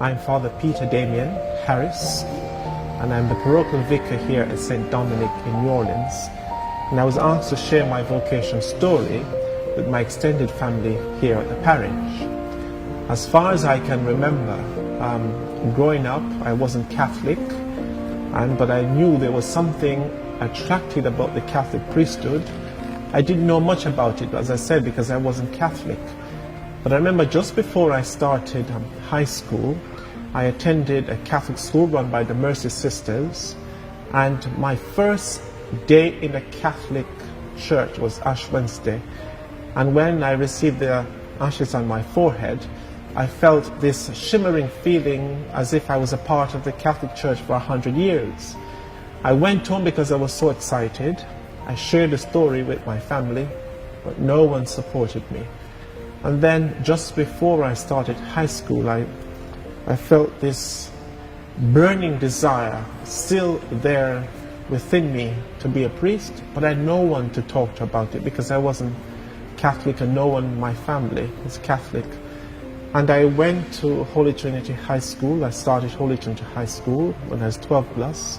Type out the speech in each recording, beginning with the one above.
I'm Father Peter Damian Harris, and I'm the parochial vicar here at Saint Dominic in New Orleans. And I was asked to share my vocation story with my extended family here at the parish. As far as I can remember, growing up, I wasn't Catholic, but I knew there was something attractive about the Catholic priesthood. I didn't know much about it, as I said, because I wasn't Catholic. But I remember just before I started high school, I attended a Catholic school run by the Mercy Sisters, and my first day in a Catholic church was Ash Wednesday. And when I received the ashes on my forehead, I felt this shimmering feeling as if I was a part of the Catholic Church for 100 years. I went home because I was so excited. I shared the story with my family, but no one supported me. And then just before I started high school, I felt this burning desire still there within me to be a priest, but I had no one to talk to about it because I wasn't Catholic and no one in my family was Catholic. And I went to Holy Trinity High School. I started Holy Trinity High School when I was 12 plus.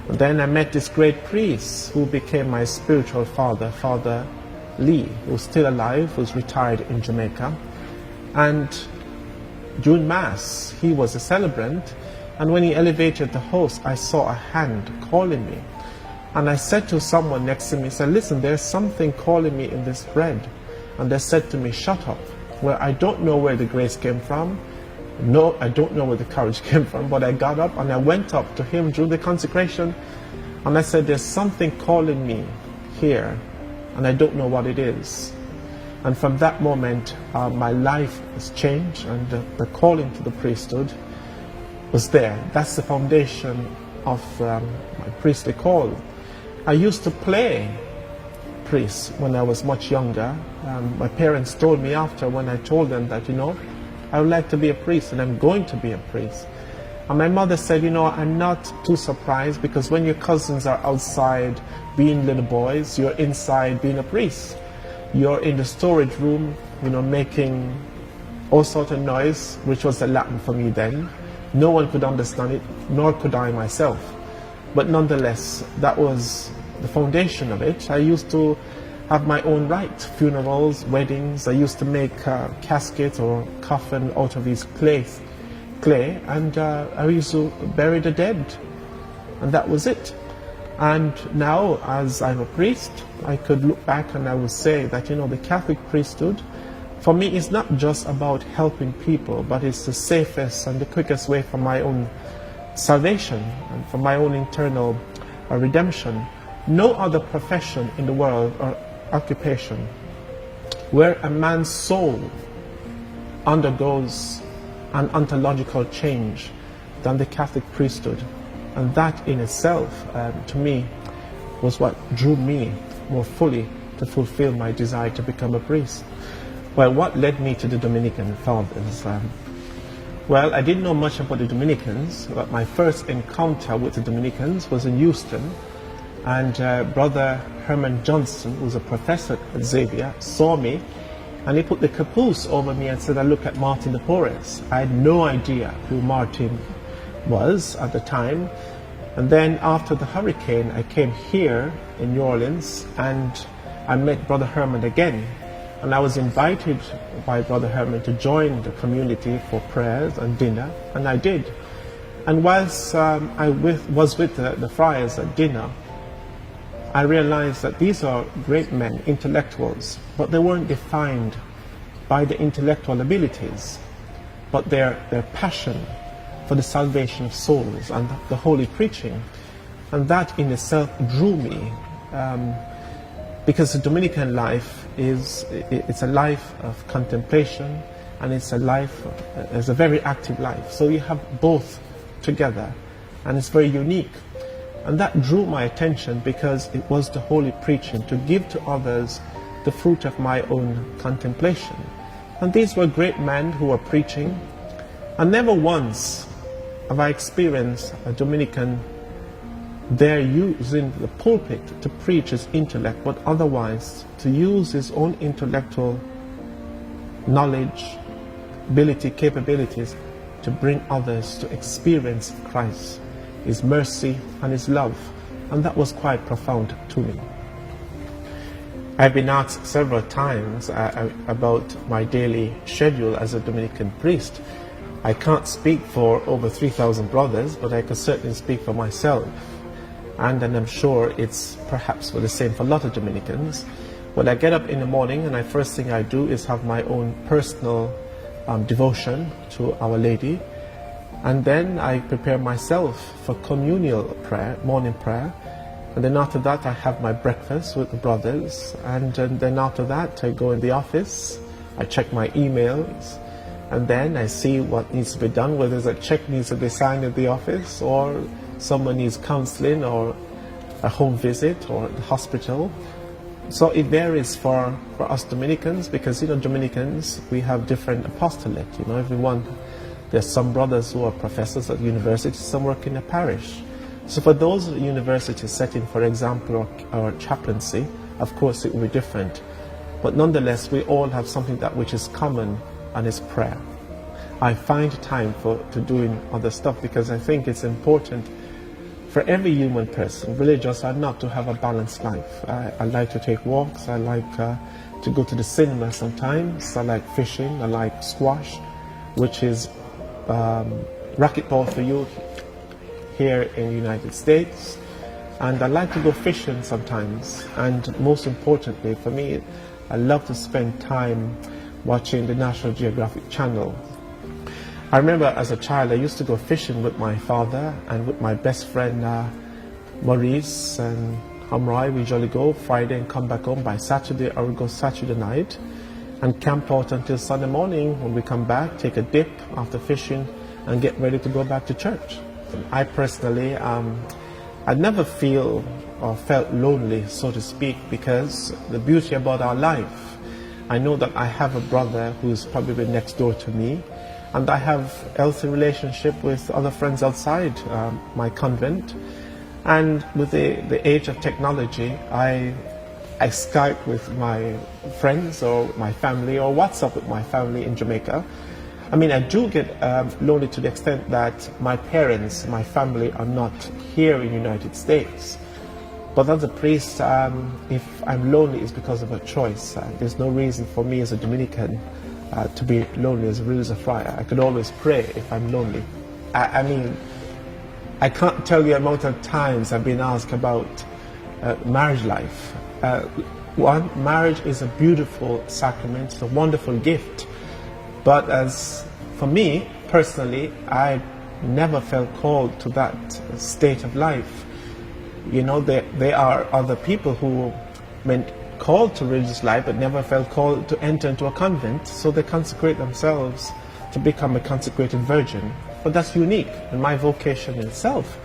And then I met this great priest who became my spiritual father, Father Lee, who's still alive, who's retired in Jamaica. And during Mass, he was a celebrant, and when he elevated the host, I saw a hand calling me. And I said to someone next to me, I said, listen, there's something calling me in this bread. And they said to me, shut up. Well, I don't know where the grace came from. No, I don't know where the courage came from, but I got up and I went up to him during the consecration, and I said, there's something calling me here, and I don't know what it is. And from that moment, my life has changed, and the calling to the priesthood was there. That's the foundation of my priestly call. I used to play priest when I was much younger. My parents told me after, when I told them that, I would like to be a priest and I'm going to be a priest. And my mother said, I'm not too surprised, because when your cousins are outside being little boys, you're inside being a priest. You're in the storage room, making all sorts of noise, which was the Latin for me then. No one could understand it, nor could I myself. But nonetheless, that was the foundation of it. I used to have my own rites, funerals, weddings. I used to make caskets or coffin out of these clay, and I used to bury the dead, and that was it. And now, as I'm a priest, I could look back and I would say that, the Catholic priesthood, for me, is not just about helping people, but it's the safest and the quickest way for my own salvation and for my own internal redemption. No other profession in the world or occupation where a man's soul undergoes an ontological change than the Catholic priesthood. And that in itself, to me, was what drew me more fully to fulfill my desire to become a priest. Well, what led me to the Dominican fathers? Well, I didn't know much about the Dominicans, but my first encounter with the Dominicans was in Houston. And Brother Herman Johnson, who's a professor at Xavier, saw me, and he put the caboose over me and said, I look at Martin de Porres. I had no idea who Martin was at the time. And then after the hurricane, I came here in New Orleans, and I met Brother Herman again. And I was invited by Brother Herman to join the community for prayers and dinner, and I did. And whilst I was with the friars at dinner, I realized that these are great men, intellectuals, but they weren't defined by the intellectual abilities, but their passion for the salvation of souls and the holy preaching. And that in itself drew me, because the Dominican life it's a life of contemplation, and it's a very active life. So you have both together, and it's very unique. And that drew my attention because it was the holy preaching, to give to others the fruit of my own contemplation. And these were great men who were preaching, and never once have I experienced a Dominican there using the pulpit to preach his intellect, but otherwise to use his own intellectual knowledge, ability, capabilities to bring others to experience Christ, His mercy and His love. And that was quite profound to me. I've been asked several times about my daily schedule as a Dominican priest. I can't speak for over 3,000 brothers, but I can certainly speak for myself. And I'm sure it's perhaps for the same for a lot of Dominicans. When I get up in the morning, and the first thing I do is have my own personal devotion to Our Lady. And then I prepare myself for communal prayer, morning prayer. And then after that, I have my breakfast with the brothers. And then after that, I go in the office, I check my emails, and then I see what needs to be done, whether a check needs to be signed at the office, or someone needs counseling, or a home visit, or the hospital. So it varies for us Dominicans, because, Dominicans, we have different apostolate. Everyone, there's some brothers who are professors at university, some work in a parish. So for those university setting, for example, or chaplaincy, of course it will be different. But nonetheless, we all have something which is common, and is prayer. I find time to doing other stuff, because I think it's important for every human person, religious or not, to have a balanced life. I like to take walks, I like to go to the cinema sometimes, I like fishing, I like squash, which is racquetball for you here in the United States. And I like to go fishing sometimes. And most importantly for me, I love to spend time watching the National Geographic Channel. I remember as a child I used to go fishing with my father and with my best friend Maurice and Hamrai. We usually go Friday and come back home by Saturday, or we go Saturday night and camp out until Sunday morning. When we come back, take a dip after fishing and get ready to go back to church. I personally, I never feel or felt lonely, so to speak, because the beauty about our life, I know that I have a brother who's probably next door to me, and I have a healthy relationship with other friends outside my convent. And with the age of technology, I Skype with my friends or my family, or WhatsApp with my family in Jamaica. I mean, I do get lonely to the extent that my parents, my family are not here in the United States. But as a priest, if I'm lonely, it's because of a choice. There's no reason for me as a Dominican to be lonely as a religious friar. I could always pray if I'm lonely. I mean, I can't tell you the amount of times I've been asked about marriage life. One, marriage is a beautiful sacrament, it's a wonderful gift. But as for me, personally, I never felt called to that state of life. There are other people who been called to religious life but never felt called to enter into a convent, so they consecrate themselves to become a consecrated virgin. But that's unique, and my vocation itself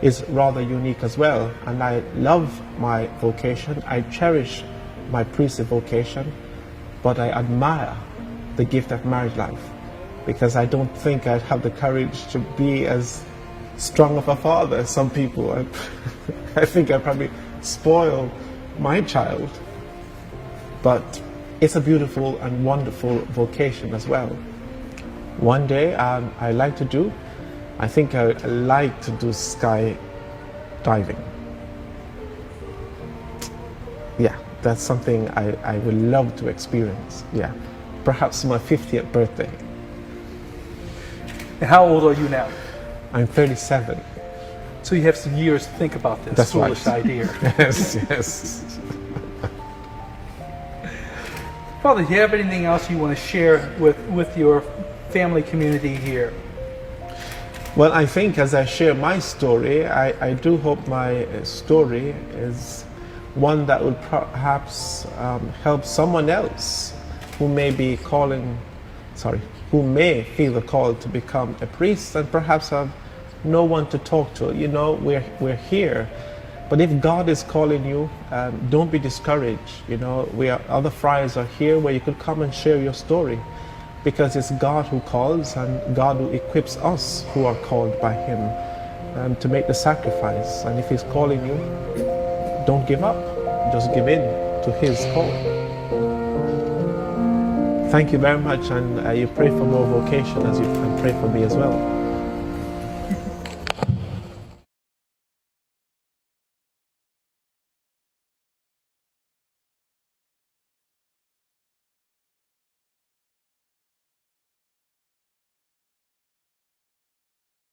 is rather unique as well. And I love my vocation, I cherish my priestly vocation, but I admire the gift of marriage life, because I don't think I'd have the courage to be as strong of a father as some people. I think I probably spoil my child. But it's a beautiful and wonderful vocation as well. One day I like to do, I think I like to do sky diving. Yeah, that's something I would love to experience. Yeah, perhaps my 50th birthday. And how old are you now? I'm 37. So you have some years to think about this. That's foolish right. idea. Yes. Father, do you have anything else you want to share with your family community here? Well, I think as I share my story, I do hope my story is one that will perhaps help someone else who may be who may feel the call to become a priest and perhaps have no one to talk to. We're here. But if God is calling you, don't be discouraged. Other friars are here where you could come and share your story, because it's God who calls and God who equips us who are called by Him to make the sacrifice. And if He's calling you, don't give up. Just give in to His call. Thank you very much, and you pray for more vocation as you and pray for me as well.